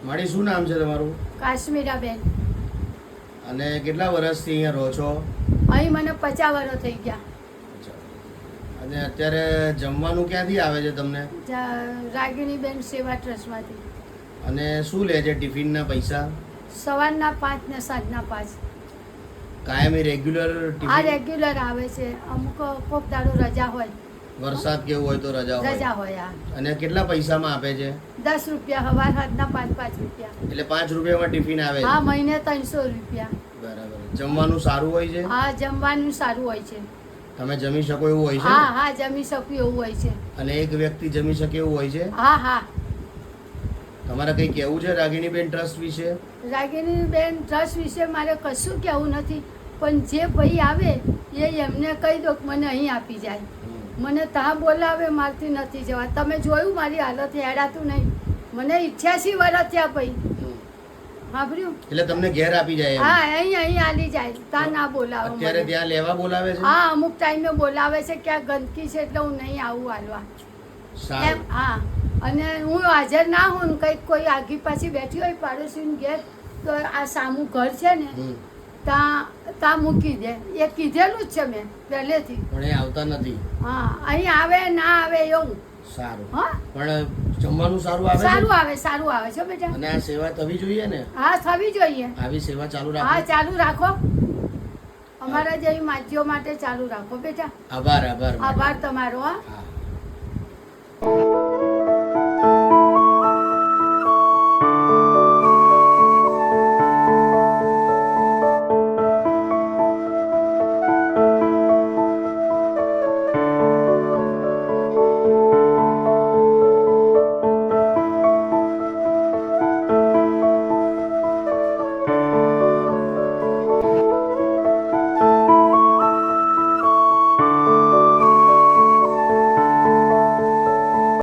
મારી શું નામ છે તમારું? કાશ્મીરાબેન. અને કેટલા વર્ષથી અહીંયા રહો છો? અહીં મને 50 વર્ષ થઈ ગયા. અને અત્યારે જમવાનું ક્યાંથી આવે છે તમને? રાગિણીબેન સેવા ટ્રસ્ટમાંથી. અને શું લે છે ટિફિનના પૈસા? સવારના 5 ને સાંજના 5. કાયમી રેગ્યુલર આ ટિફિન? રેગ્યુલર આવે છે. અમુક કોક દાડો રજા હોય. વરસાદ કેવું હોય તો રજા રજા હોય. હોય. હા, અને કેટલા પૈસામાં આપે છે? 10 રૂપિયા. સવાર સાંજના 5 રૂપિયા. એટલે 5 રૂપિયામાં ટિફિન આવે છે? હા, મહિને 300 રૂપિયા. બરાબર. જમવાનું સારું હોય છે? હા, જમવાનું સારું હોય છે. તમે જમી શકો એવું હોય છે? હા હા, જમી શકું એવું હોય છે. અને એક વ્યક્તિ જમી શકે એવું હોય છે? હા હા. તમારે કંઈ કહેવું છે રાગિણીબેન ટ્રસ્ટ વિશે? રાગિણીબેન ટ્રસ્ટ વિશે મારે કશું કહેવું નથી, પણ જે ભાઈ આવે એ એમને કહી દો કે મને અહીં આપી જાય. મને ત્યાં બોલાવે, મારથી નથી જવા. તમે જોયું મારી હાલત, હેડાતું નહીં. મને 88 વર્ષ થયા ભાઈ. સાંભળ્યું? એટલે તમને ઘેર આપી જાય એમ? હા, અહીં આલી જાય. ત્યાં ના બોલાવે અત્યારે મને. ત્યાં લેવા બોલાવે છે? હા, અમુક ટાઈમે બોલાવે છે કે આ ગંદકી છે એટલે હું નહીં આવું હાલવા એમ. સારું. હા, અને હું હાજર ના હોઉં ને કંઈક કોઈ આગી પાછી બેઠી હોય પાડોશીનું ઘેર, તો આ સામું ઘર છે ને ત્યાં મૂકી દે. એ કીધેલું જ છે મેં પહેલેથી. પણ એ આવતા નથી. હા, અહીં આવે ના આવે એવું. સારું. હા, પણ જમવાનું સારું આવે છે? સારું આવે છે બેટા. અને આ સેવા થવી જોઈએ ને? હા, થવી જોઈએ. આવી સેવા ચાલુ હા, રાખો. ચાલુ રાખો. અમારા જેવી માજીઓ માટે ચાલુ રાખો બેટા. આભાર. આભાર તમારો. હા. હા.